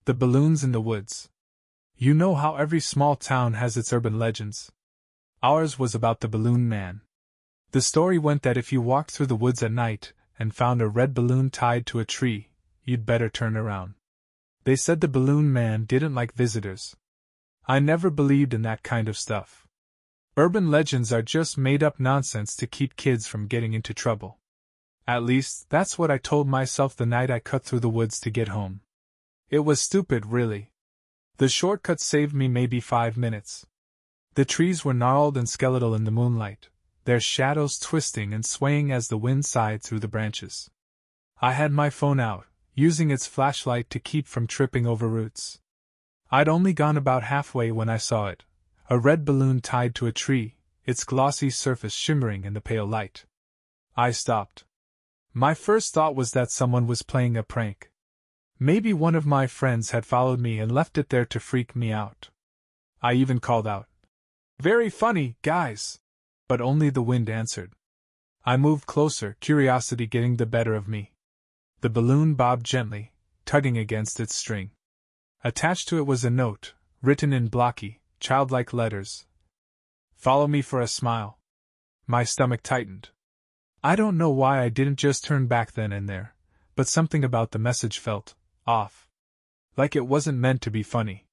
The balloons in the woods. You know how every small town has its urban legends. Ours was about the balloon man. The story went that if you walked through the woods at night and found a red balloon tied to a tree, you'd better turn around. They said the balloon man didn't like visitors. I never believed in that kind of stuff. Urban legends are just made-up nonsense to keep kids from getting into trouble. At least, that's what I told myself the night I cut through the woods to get home. It was stupid, really. The shortcut saved me maybe 5 minutes. The trees were gnarled and skeletal in the moonlight, their shadows twisting and swaying as the wind sighed through the branches. I had my phone out, using its flashlight to keep from tripping over roots. I'd only gone about halfway when I saw it, a red balloon tied to a tree, its glossy surface shimmering in the pale light. I stopped. My first thought was that someone was playing a prank. Maybe one of my friends had followed me and left it there to freak me out. I even called out, "Very funny, guys!" But only the wind answered. I moved closer, curiosity getting the better of me. The balloon bobbed gently, tugging against its string. Attached to it was a note, written in blocky, childlike letters. "Follow me for a smile." My stomach tightened. I don't know why I didn't just turn back then and there, but something about the message felt off. Like it wasn't meant to be funny.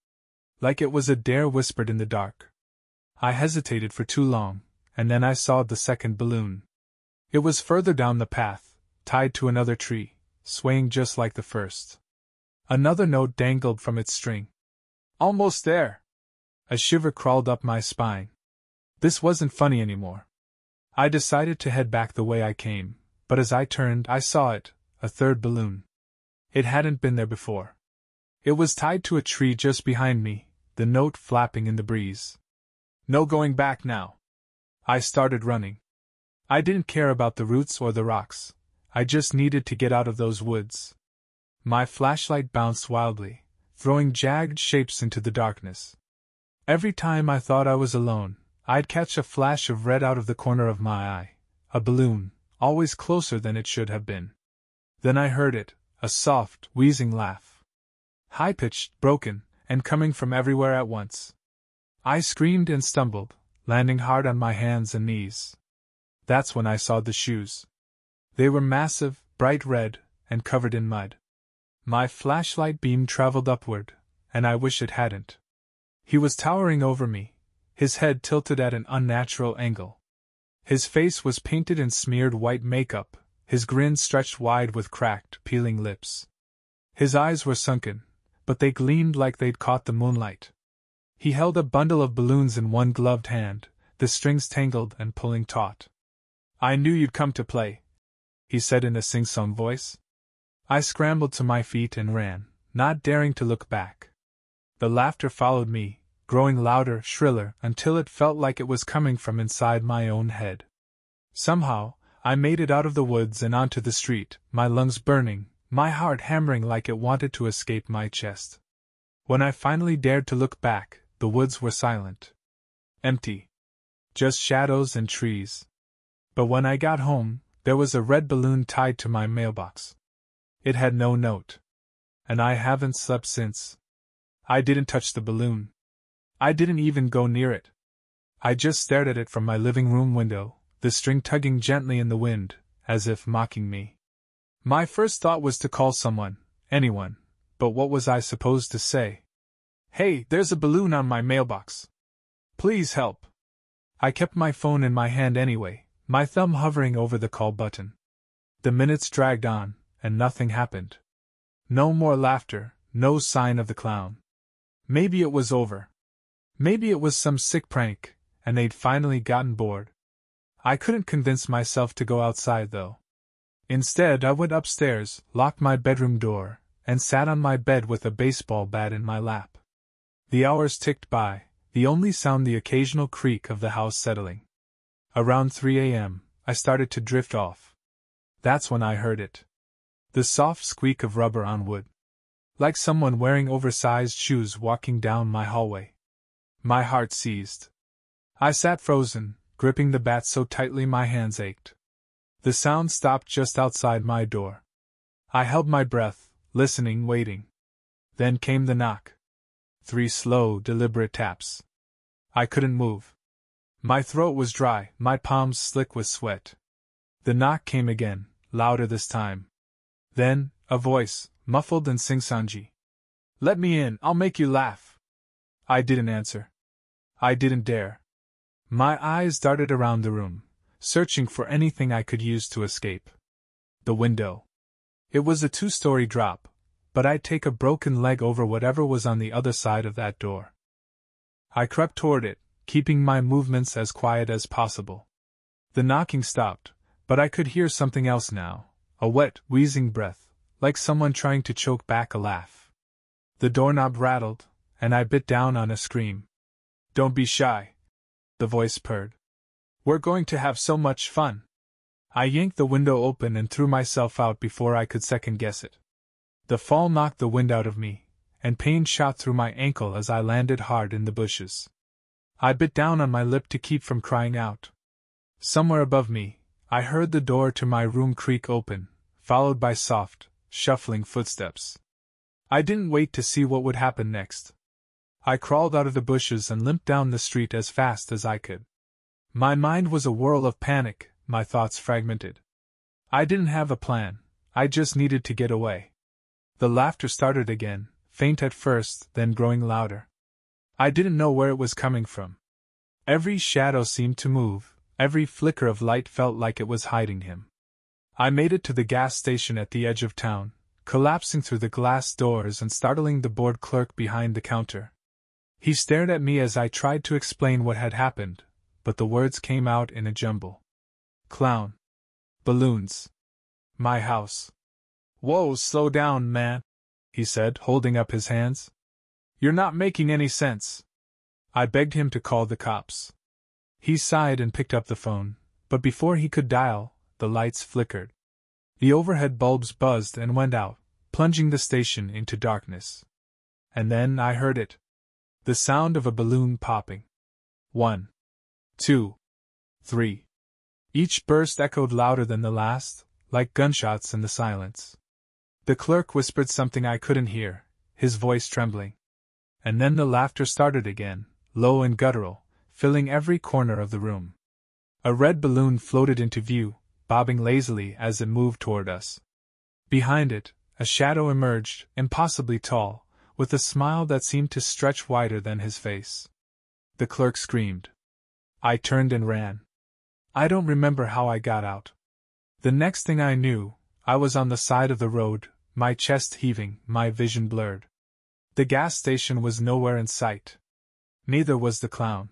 Like it was a dare whispered in the dark. I hesitated for too long, and then I saw the second balloon. It was further down the path, tied to another tree, swaying just like the first. Another note dangled from its string. "Almost there!" A shiver crawled up my spine. This wasn't funny anymore. I decided to head back the way I came, but as I turned, I saw it, a third balloon. It hadn't been there before. It was tied to a tree just behind me, the note flapping in the breeze. "No going back now." I started running. I didn't care about the roots or the rocks. I just needed to get out of those woods. My flashlight bounced wildly, throwing jagged shapes into the darkness. Every time I thought I was alone, I'd catch a flash of red out of the corner of my eye, a balloon, always closer than it should have been. Then I heard it, a soft, wheezing laugh. High-pitched, broken, and coming from everywhere at once. I screamed and stumbled, landing hard on my hands and knees. That's when I saw the shoes. They were massive, bright red, and covered in mud. My flashlight beam traveled upward, and I wish it hadn't. He was towering over me, his head tilted at an unnatural angle. His face was painted in smeared white makeup, his grin stretched wide with cracked, peeling lips. His eyes were sunken, but they gleamed like they'd caught the moonlight. He held a bundle of balloons in one gloved hand, the strings tangled and pulling taut. "I knew you'd come to play," he said in a sing-song voice. I scrambled to my feet and ran, not daring to look back. The laughter followed me, growing louder, shriller, until it felt like it was coming from inside my own head. Somehow, I made it out of the woods and onto the street, my lungs burning, my heart hammering like it wanted to escape my chest. When I finally dared to look back, the woods were silent. Empty. Just shadows and trees. But when I got home, there was a red balloon tied to my mailbox. It had no note. And I haven't slept since. I didn't touch the balloon. I didn't even go near it. I just stared at it from my living room window, the string tugging gently in the wind, as if mocking me. My first thought was to call someone, anyone, but what was I supposed to say? "Hey, there's a balloon on my mailbox. Please help." I kept my phone in my hand anyway, my thumb hovering over the call button. The minutes dragged on, and nothing happened. No more laughter, no sign of the clown. Maybe it was over. Maybe it was some sick prank, and they'd finally gotten bored. I couldn't convince myself to go outside, though. Instead, I went upstairs, locked my bedroom door, and sat on my bed with a baseball bat in my lap. The hours ticked by, the only sound the occasional creak of the house settling. Around 3 a.m., I started to drift off. That's when I heard it. The soft squeak of rubber on wood. Like someone wearing oversized shoes walking down my hallway. My heart seized. I sat frozen, gripping the bat so tightly my hands ached. The sound stopped just outside my door. I held my breath, listening, waiting. Then came the knock. 3 slow, deliberate taps. I couldn't move. My throat was dry, my palms slick with sweat. The knock came again, louder this time. Then, a voice, muffled and sing-songy. "Let me in, I'll make you laugh." I didn't answer. I didn't dare. My eyes darted around the room, searching for anything I could use to escape. The window. It was a 2-story drop, but I'd take a broken leg over whatever was on the other side of that door. I crept toward it, keeping my movements as quiet as possible. The knocking stopped, but I could hear something else now, a wet, wheezing breath, like someone trying to choke back a laugh. The doorknob rattled, and I bit down on a scream. "Don't be shy," the voice purred. "We're going to have so much fun." I yanked the window open and threw myself out before I could second-guess it. The fall knocked the wind out of me, and pain shot through my ankle as I landed hard in the bushes. I bit down on my lip to keep from crying out. Somewhere above me, I heard the door to my room creak open, followed by soft, shuffling footsteps. I didn't wait to see what would happen next. I crawled out of the bushes and limped down the street as fast as I could. My mind was a whirl of panic, my thoughts fragmented. I didn't have a plan, I just needed to get away. The laughter started again, faint at first, then growing louder. I didn't know where it was coming from. Every shadow seemed to move, every flicker of light felt like it was hiding him. I made it to the gas station at the edge of town, collapsing through the glass doors and startling the bored clerk behind the counter. He stared at me as I tried to explain what had happened, but the words came out in a jumble. Clown. Balloons. My house. "Whoa, slow down, man," he said, holding up his hands. "You're not making any sense." I begged him to call the cops. He sighed and picked up the phone, but before he could dial, the lights flickered. The overhead bulbs buzzed and went out, plunging the station into darkness. And then I heard it. The sound of a balloon popping. 1, 2, 3. Each burst echoed louder than the last, like gunshots in the silence. The clerk whispered something I couldn't hear, his voice trembling. And then the laughter started again, low and guttural, filling every corner of the room. A red balloon floated into view, bobbing lazily as it moved toward us. Behind it, a shadow emerged, impossibly tall, with a smile that seemed to stretch wider than his face. The clerk screamed. I turned and ran. I don't remember how I got out. The next thing I knew, I was on the side of the road, my chest heaving, my vision blurred. The gas station was nowhere in sight. Neither was the clown.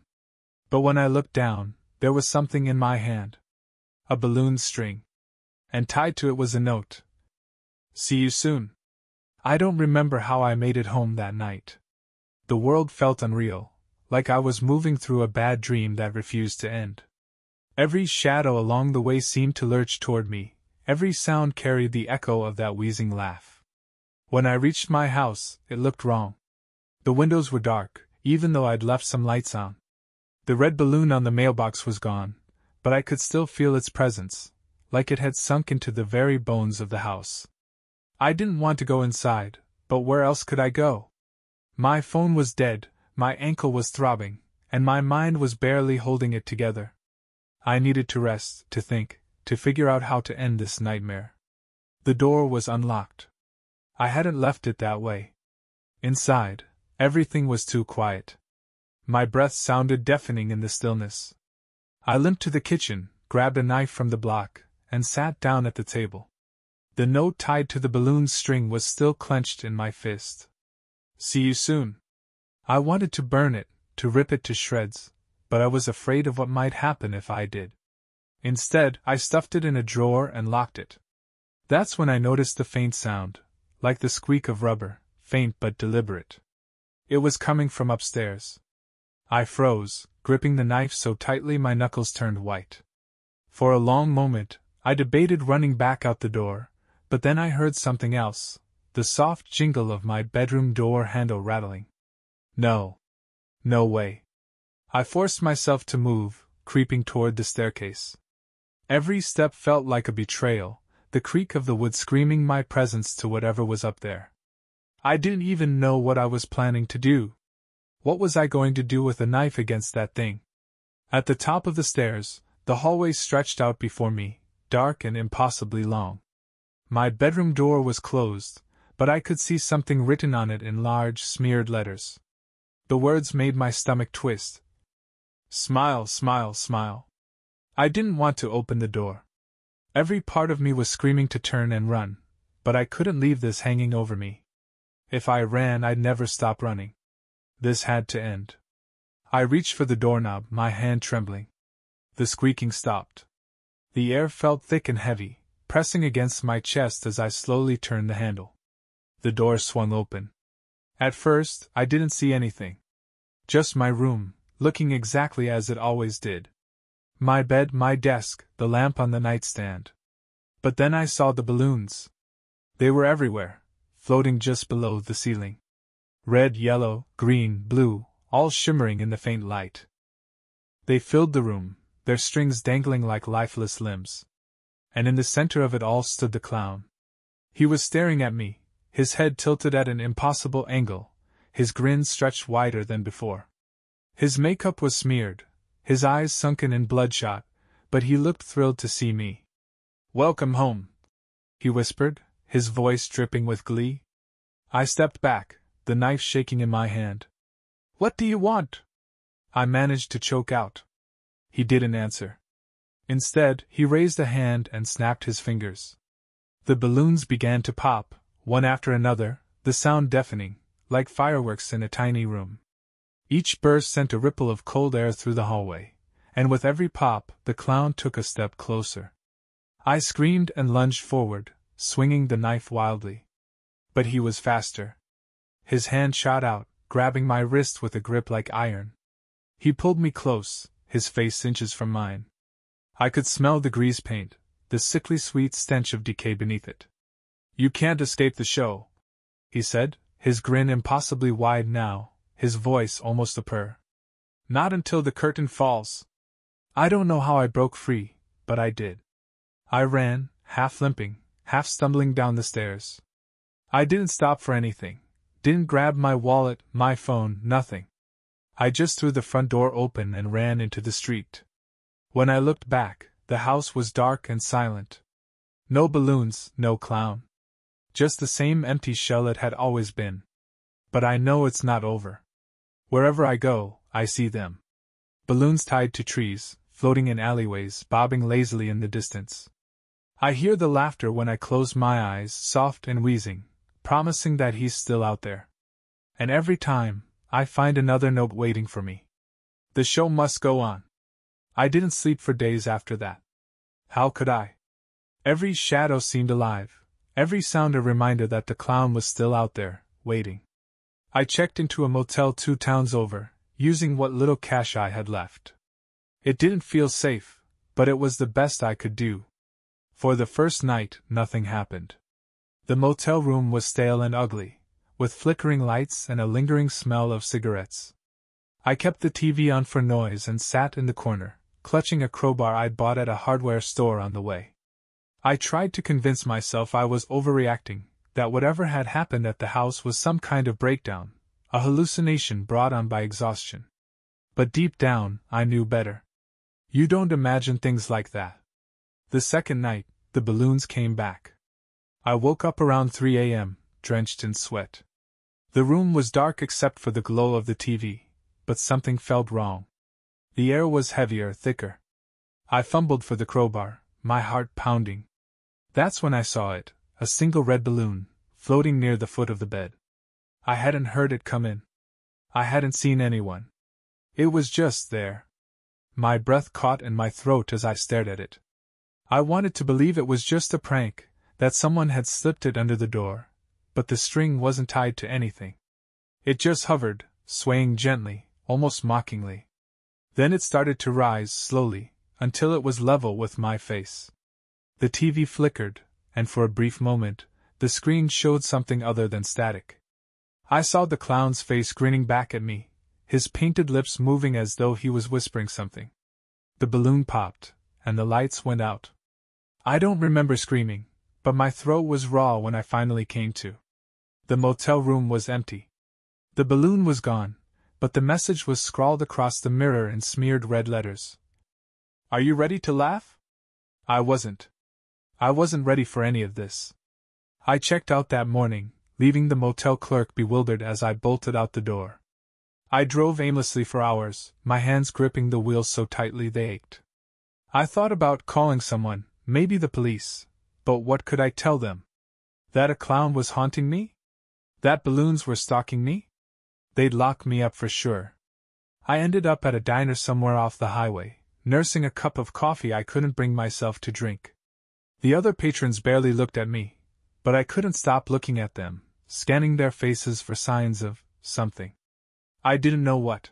But when I looked down, there was something in my hand. A balloon string. And tied to it was a note. "See you soon." I don't remember how I made it home that night. The world felt unreal, like I was moving through a bad dream that refused to end. Every shadow along the way seemed to lurch toward me, every sound carried the echo of that wheezing laugh. When I reached my house, it looked wrong. The windows were dark, even though I'd left some lights on. The red balloon on the mailbox was gone, but I could still feel its presence, like it had sunk into the very bones of the house. I didn't want to go inside, but where else could I go? My phone was dead, my ankle was throbbing, and my mind was barely holding it together. I needed to rest, to think, to figure out how to end this nightmare. The door was unlocked. I hadn't left it that way. Inside, everything was too quiet. My breath sounded deafening in the stillness. I limped to the kitchen, grabbed a knife from the block, and sat down at the table. The note tied to the balloon string was still clenched in my fist. "See you soon." I wanted to burn it, to rip it to shreds, but I was afraid of what might happen if I did. Instead, I stuffed it in a drawer and locked it. That's when I noticed the faint sound, like the squeak of rubber, faint but deliberate. It was coming from upstairs. I froze, gripping the knife so tightly my knuckles turned white. For a long moment, I debated running back out the door, but then I heard something else, the soft jingle of my bedroom door handle rattling. No. No way. I forced myself to move, creeping toward the staircase. Every step felt like a betrayal, the creak of the wood screaming my presence to whatever was up there. I didn't even know what I was planning to do. What was I going to do with a knife against that thing? At the top of the stairs, the hallway stretched out before me, dark and impossibly long. My bedroom door was closed, but I could see something written on it in large, smeared letters. The words made my stomach twist. Smile, smile, smile. I didn't want to open the door. Every part of me was screaming to turn and run, but I couldn't leave this hanging over me. If I ran, I'd never stop running. This had to end. I reached for the doorknob, my hand trembling. The squeaking stopped. The air felt thick and heavy, pressing against my chest as I slowly turned the handle. The door swung open. At first, I didn't see anything. Just my room, looking exactly as it always did. My bed, my desk, the lamp on the nightstand. But then I saw the balloons. They were everywhere, floating just below the ceiling. Red, yellow, green, blue, all shimmering in the faint light. They filled the room, their strings dangling like lifeless limbs. And in the center of it all stood the clown. He was staring at me, his head tilted at an impossible angle, his grin stretched wider than before. His makeup was smeared, his eyes sunken and bloodshot, but he looked thrilled to see me. "Welcome home," he whispered, his voice dripping with glee. I stepped back, the knife shaking in my hand. "What do you want?" I managed to choke out. He didn't answer. Instead, he raised a hand and snapped his fingers. The balloons began to pop, one after another, the sound deafening, like fireworks in a tiny room. Each burst sent a ripple of cold air through the hallway, and with every pop, the clown took a step closer. I screamed and lunged forward, swinging the knife wildly. But he was faster. His hand shot out, grabbing my wrist with a grip like iron. He pulled me close, his face inches from mine. I could smell the grease paint, the sickly sweet stench of decay beneath it. "You can't escape the show," he said, his grin impossibly wide now, his voice almost a purr. "Not until the curtain falls." I don't know how I broke free, but I did. I ran, half limping, half stumbling down the stairs. I didn't stop for anything, didn't grab my wallet, my phone, nothing. I just threw the front door open and ran into the street. When I looked back, the house was dark and silent. No balloons, no clown. Just the same empty shell it had always been. But I know it's not over. Wherever I go, I see them. Balloons tied to trees, floating in alleyways, bobbing lazily in the distance. I hear the laughter when I close my eyes, soft and wheezing, promising that he's still out there. And every time, I find another note waiting for me. The show must go on. I didn't sleep for days after that. How could I? Every shadow seemed alive, every sound a reminder that the clown was still out there, waiting. I checked into a motel 2 towns over, using what little cash I had left. It didn't feel safe, but it was the best I could do. For the first night, nothing happened. The motel room was stale and ugly, with flickering lights and a lingering smell of cigarettes. I kept the TV on for noise and sat in the corner, clutching a crowbar I'd bought at a hardware store on the way. I tried to convince myself I was overreacting, that whatever had happened at the house was some kind of breakdown, a hallucination brought on by exhaustion. But deep down, I knew better. You don't imagine things like that. The second night, the balloons came back. I woke up around 3 a.m., drenched in sweat. The room was dark except for the glow of the TV, but something felt wrong. The air was heavier, thicker. I fumbled for the crowbar, my heart pounding. That's when I saw it, a single red balloon, floating near the foot of the bed. I hadn't heard it come in. I hadn't seen anyone. It was just there. My breath caught in my throat as I stared at it. I wanted to believe it was just a prank, that someone had slipped it under the door, but the string wasn't tied to anything. It just hovered, swaying gently, almost mockingly. Then it started to rise slowly, until it was level with my face. The TV flickered, and for a brief moment, the screen showed something other than static. I saw the clown's face grinning back at me, his painted lips moving as though he was whispering something. The balloon popped, and the lights went out. I don't remember screaming, but my throat was raw when I finally came to. The motel room was empty. The balloon was gone, but the message was scrawled across the mirror in smeared red letters. Are you ready to laugh? I wasn't. I wasn't ready for any of this. I checked out that morning, leaving the motel clerk bewildered as I bolted out the door. I drove aimlessly for hours, my hands gripping the wheel so tightly they ached. I thought about calling someone, maybe the police, but what could I tell them? That a clown was haunting me? That balloons were stalking me? They'd lock me up for sure. I ended up at a diner somewhere off the highway, nursing a cup of coffee I couldn't bring myself to drink. The other patrons barely looked at me, but I couldn't stop looking at them, scanning their faces for signs of something. I didn't know what.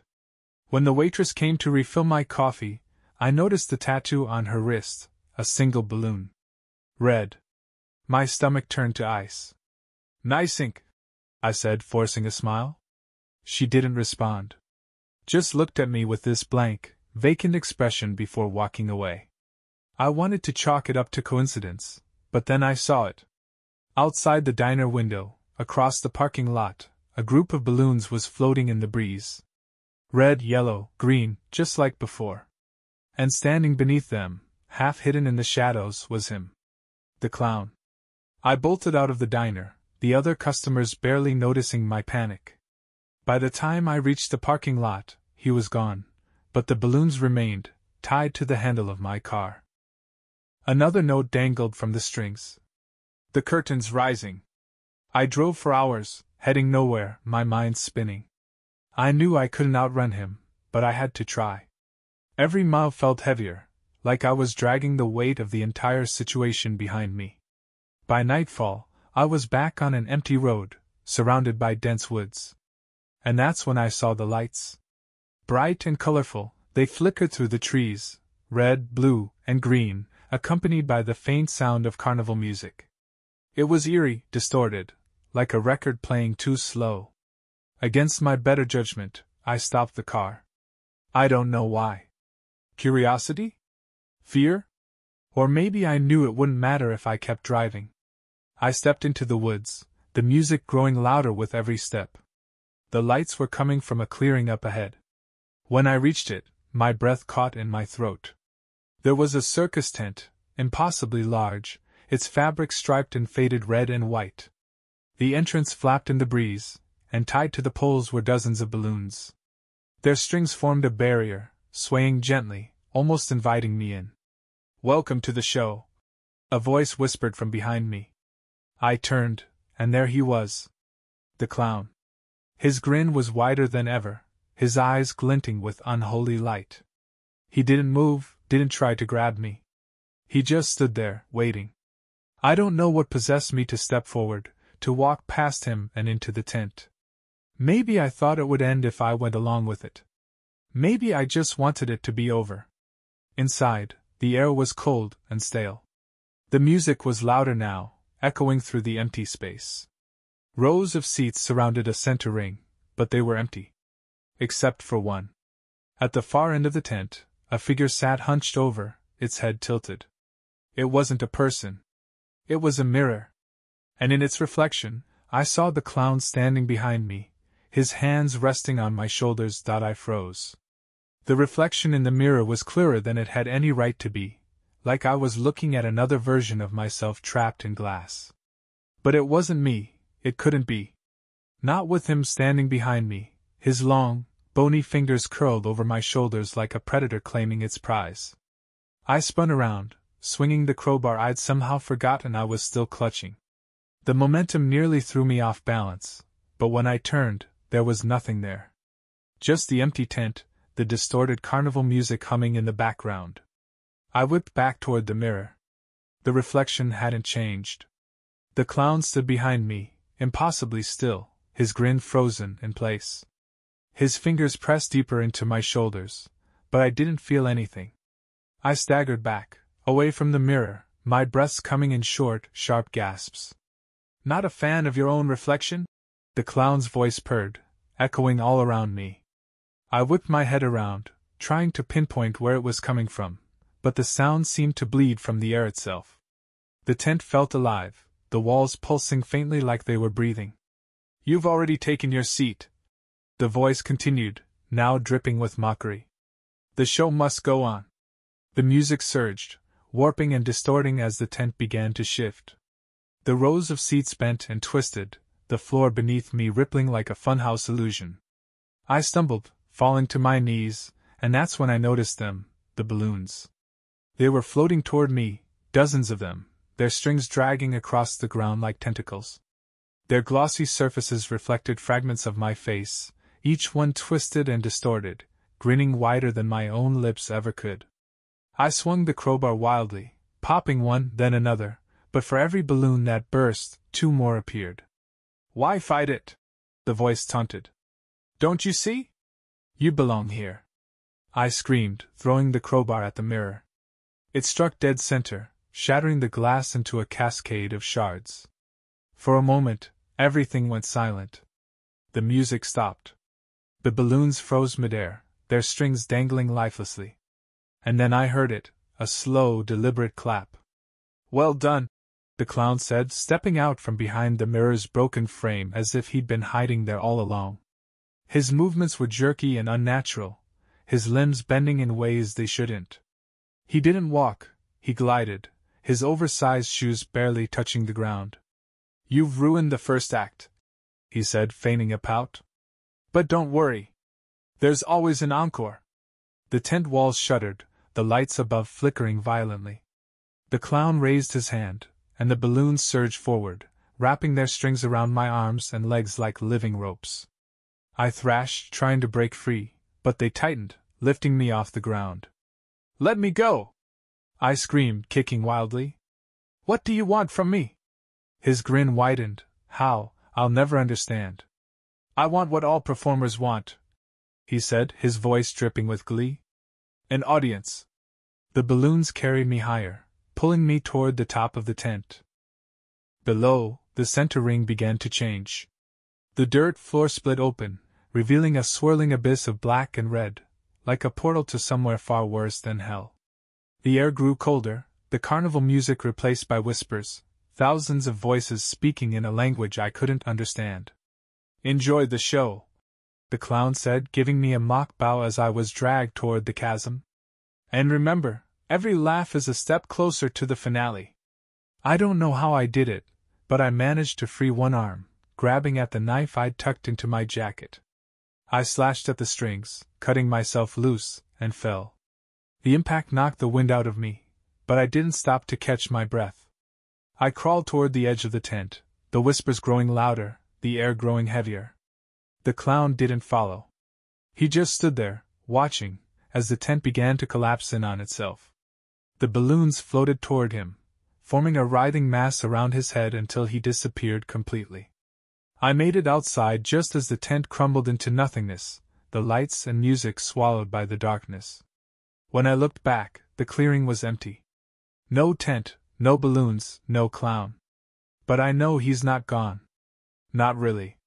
When the waitress came to refill my coffee, I noticed the tattoo on her wrist, a single balloon. Red. My stomach turned to ice. Nice ink, I said, forcing a smile. She didn't respond. Just looked at me with this blank, vacant expression before walking away. I wanted to chalk it up to coincidence, but then I saw it. Outside the diner window, across the parking lot, a group of balloons was floating in the breeze. Red, yellow, green, just like before. And standing beneath them, half hidden in the shadows, was him. The clown. I bolted out of the diner, the other customers barely noticing my panic. By the time I reached the parking lot, he was gone, but the balloons remained, tied to the handle of my car. Another note dangled from the strings. The curtains rising. I drove for hours, heading nowhere, my mind spinning. I knew I couldn't outrun him, but I had to try. Every mile felt heavier, like I was dragging the weight of the entire situation behind me. By nightfall, I was back on an empty road, surrounded by dense woods. And that's when I saw the lights. Bright and colorful, they flickered through the trees, red, blue, and green, accompanied by the faint sound of carnival music. It was eerie, distorted, like a record playing too slow. Against my better judgment, I stopped the car. I don't know why. Curiosity? Fear? Or maybe I knew it wouldn't matter if I kept driving. I stepped into the woods, the music growing louder with every step. The lights were coming from a clearing up ahead. When I reached it, my breath caught in my throat. There was a circus tent, impossibly large, its fabric striped in faded red and white. The entrance flapped in the breeze, and tied to the poles were dozens of balloons. Their strings formed a barrier, swaying gently, almost inviting me in. "Welcome to the show," a voice whispered from behind me. I turned, and there he was. The clown. His grin was wider than ever, his eyes glinting with unholy light. He didn't move, didn't try to grab me. He just stood there, waiting. I don't know what possessed me to step forward, to walk past him and into the tent. Maybe I thought it would end if I went along with it. Maybe I just wanted it to be over. Inside, the air was cold and stale. The music was louder now, echoing through the empty space. Rows of seats surrounded a center ring, but they were empty. Except for one. At the far end of the tent, a figure sat hunched over, its head tilted. It wasn't a person. It was a mirror. And in its reflection, I saw the clown standing behind me, his hands resting on my shoulders. I froze. The reflection in the mirror was clearer than it had any right to be, like I was looking at another version of myself trapped in glass. But it wasn't me, it couldn't be. Not with him standing behind me, his long, bony fingers curled over my shoulders like a predator claiming its prize. I spun around, swinging the crowbar I'd somehow forgotten I was still clutching. The momentum nearly threw me off balance, but when I turned, there was nothing there. Just the empty tent, the distorted carnival music humming in the background. I whipped back toward the mirror. The reflection hadn't changed. The clown stood behind me, impossibly still, his grin frozen in place. His fingers pressed deeper into my shoulders, but I didn't feel anything. I staggered back, away from the mirror, my breaths coming in short, sharp gasps. "Not a fan of your own reflection?" The clown's voice purred, echoing all around me. I whipped my head around, trying to pinpoint where it was coming from, but the sound seemed to bleed from the air itself. The tent felt alive, the walls pulsing faintly like they were breathing. You've already taken your seat. The voice continued, now dripping with mockery. The show must go on. The music surged, warping and distorting as the tent began to shift. The rows of seats bent and twisted, the floor beneath me rippling like a funhouse illusion. I stumbled, falling to my knees, and that's when I noticed them, the balloons. They were floating toward me, dozens of them, their strings dragging across the ground like tentacles. Their glossy surfaces reflected fragments of my face, each one twisted and distorted, grinning wider than my own lips ever could. I swung the crowbar wildly, popping one, then another, but for every balloon that burst, two more appeared. Why fight it? The voice taunted. Don't you see? You belong here. I screamed, throwing the crowbar at the mirror. It struck dead center, shattering the glass into a cascade of shards. For a moment, everything went silent. The music stopped. The balloons froze midair, their strings dangling lifelessly. And then I heard it, a slow, deliberate clap. Well done, the clown said, stepping out from behind the mirror's broken frame as if he'd been hiding there all along. His movements were jerky and unnatural, his limbs bending in ways they shouldn't. He didn't walk, he glided, his oversized shoes barely touching the ground. You've ruined the first act, he said, feigning a pout. But don't worry. There's always an encore. The tent walls shuddered, the lights above flickering violently. The clown raised his hand, and the balloons surged forward, wrapping their strings around my arms and legs like living ropes. I thrashed, trying to break free, but they tightened, lifting me off the ground. Let me go! I screamed, kicking wildly. What do you want from me? His grin widened. How? I'll never understand. I want what all performers want, he said, his voice dripping with glee. An audience. The balloons carried me higher, pulling me toward the top of the tent. Below, the center ring began to change. The dirt floor split open, revealing a swirling abyss of black and red, like a portal to somewhere far worse than hell. The air grew colder, the carnival music replaced by whispers, thousands of voices speaking in a language I couldn't understand. Enjoy the show, the clown said, giving me a mock bow as I was dragged toward the chasm. And remember, every laugh is a step closer to the finale. I don't know how I did it, but I managed to free one arm, grabbing at the knife I'd tucked into my jacket. I slashed at the strings, cutting myself loose, and fell. The impact knocked the wind out of me, but I didn't stop to catch my breath. I crawled toward the edge of the tent, the whispers growing louder, the air growing heavier. The clown didn't follow. He just stood there, watching, as the tent began to collapse in on itself. The balloons floated toward him, forming a writhing mass around his head until he disappeared completely. I made it outside just as the tent crumbled into nothingness, the lights and music swallowed by the darkness. When I looked back, the clearing was empty. No tent, no balloons, no clown. But I know he's not gone. Not really.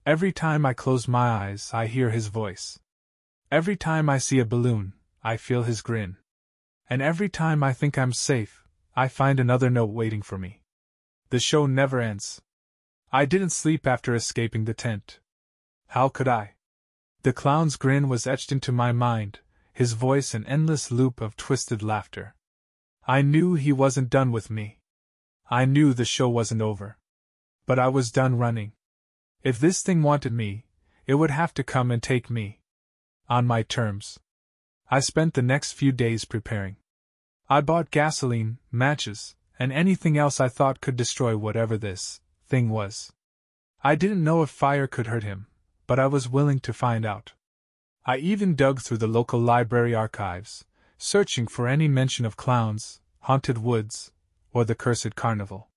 Every time I close my eyes, I hear his voice. Every time I see a balloon, I feel his grin. And every time I think I'm safe, I find another note waiting for me. The show never ends. I didn't sleep after escaping the tent. How could I? The clown's grin was etched into my mind, his voice an endless loop of twisted laughter. I knew he wasn't done with me. I knew the show wasn't over. But I was done running. If this thing wanted me, it would have to come and take me. On my terms. I spent the next few days preparing. I bought gasoline, matches, and anything else I thought could destroy whatever this thing was. I didn't know if fire could hurt him, but I was willing to find out. I even dug through the local library archives, searching for any mention of clowns, haunted woods, or the cursed carnival.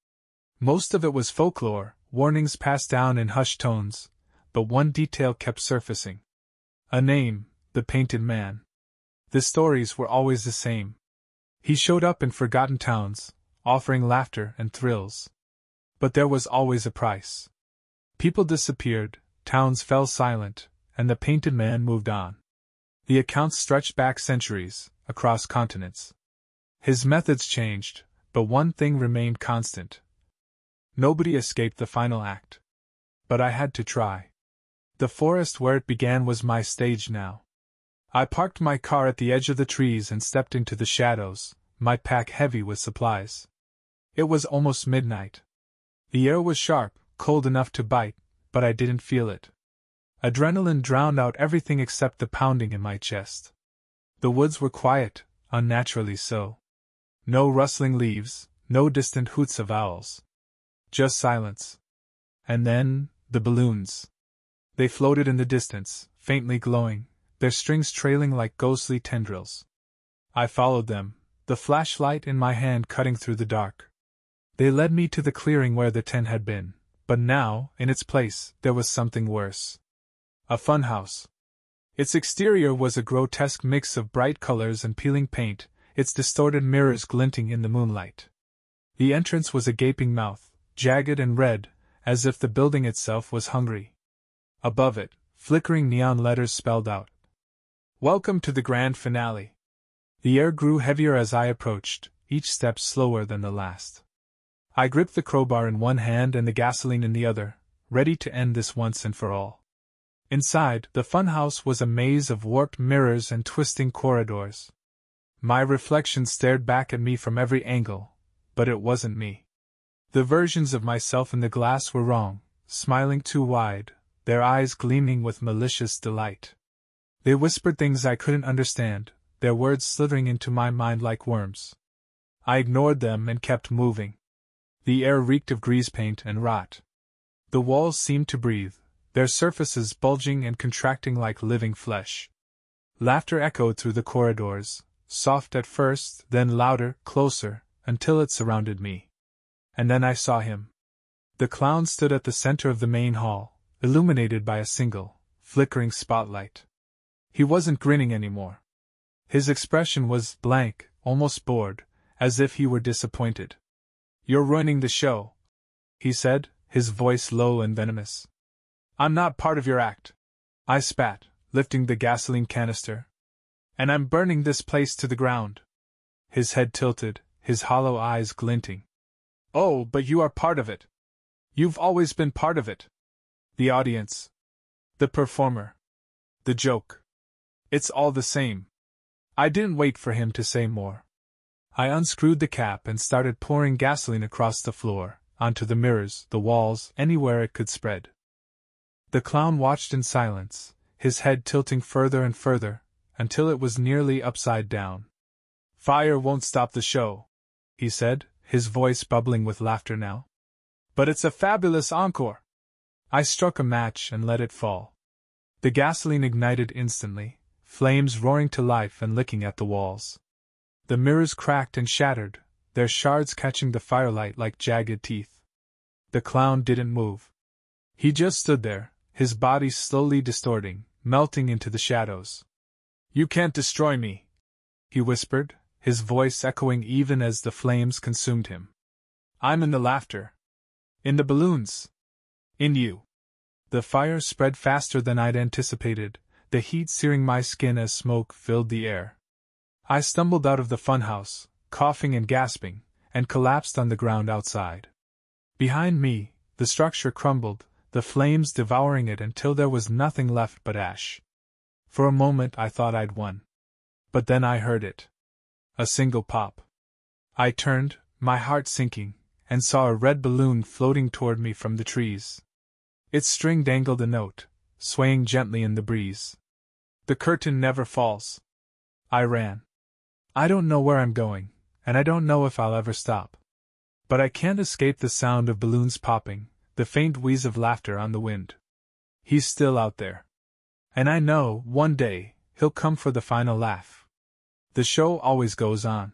Most of it was folklore, warnings passed down in hushed tones, but one detail kept surfacing. A name, the Painted Man. The stories were always the same. He showed up in forgotten towns, offering laughter and thrills. But there was always a price. People disappeared, towns fell silent, and the Painted Man moved on. The accounts stretched back centuries, across continents. His methods changed, but one thing remained constant. Nobody escaped the final act. but I had to try. The forest where it began was my stage now. I parked my car at the edge of the trees and stepped into the shadows, my pack heavy with supplies. It was almost midnight. The air was sharp, cold enough to bite, but I didn't feel it. Adrenaline drowned out everything except the pounding in my chest. The woods were quiet, unnaturally so. No rustling leaves, no distant hoots of owls. Just silence. And then, the balloons. They floated in the distance, faintly glowing, their strings trailing like ghostly tendrils. I followed them, the flashlight in my hand cutting through the dark. They led me to the clearing where the tent had been, but now, in its place, there was something worse. A funhouse. Its exterior was a grotesque mix of bright colors and peeling paint, its distorted mirrors glinting in the moonlight. The entrance was a gaping mouth, jagged and red, as if the building itself was hungry. Above it, flickering neon letters spelled out, "Welcome to the grand finale." The air grew heavier as I approached, each step slower than the last. I gripped the crowbar in one hand and the gasoline in the other, ready to end this once and for all. Inside, the funhouse was a maze of warped mirrors and twisting corridors. My reflection stared back at me from every angle, but it wasn't me. The versions of myself in the glass were wrong, smiling too wide, their eyes gleaming with malicious delight. They whispered things I couldn't understand, their words slithering into my mind like worms. I ignored them and kept moving. The air reeked of grease paint and rot. The walls seemed to breathe, their surfaces bulging and contracting like living flesh. Laughter echoed through the corridors, soft at first, then louder, closer, until it surrounded me. And then I saw him. The clown stood at the center of the main hall, illuminated by a single, flickering spotlight. He wasn't grinning anymore. His expression was blank, almost bored, as if he were disappointed. "You're ruining the show," he said, his voice low and venomous. "I'm not part of your act," I spat, lifting the gasoline canister. "And I'm burning this place to the ground." His head tilted, his hollow eyes glinting. "Oh, but you are part of it. You've always been part of it. The audience. The performer. The joke. It's all the same." I didn't wait for him to say more. I unscrewed the cap and started pouring gasoline across the floor, onto the mirrors, the walls, anywhere it could spread. The clown watched in silence, his head tilting further and further, until it was nearly upside down. "Fire won't stop the show," he said, his voice bubbling with laughter now. "But it's a fabulous encore." I struck a match and let it fall. The gasoline ignited instantly, flames roaring to life and licking at the walls. The mirrors cracked and shattered, their shards catching the firelight like jagged teeth. The clown didn't move. He just stood there, his body slowly distorting, melting into the shadows. "You can't destroy me," he whispered, his voice echoing even as the flames consumed him. "I'm in the laughter. In the balloons. In you." The fire spread faster than I'd anticipated, the heat searing my skin as smoke filled the air. I stumbled out of the funhouse, coughing and gasping, and collapsed on the ground outside. Behind me, the structure crumbled, the flames devouring it until there was nothing left but ash. For a moment I thought I'd won. But then I heard it. A single pop. I turned, my heart sinking, and saw a red balloon floating toward me from the trees. Its string dangled a note, swaying gently in the breeze. "The curtain never falls." I ran. I don't know where I'm going, and I don't know if I'll ever stop. But I can't escape the sound of balloons popping, the faint wheeze of laughter on the wind. He's still out there. And I know, one day, he'll come for the final laugh. The show always goes on.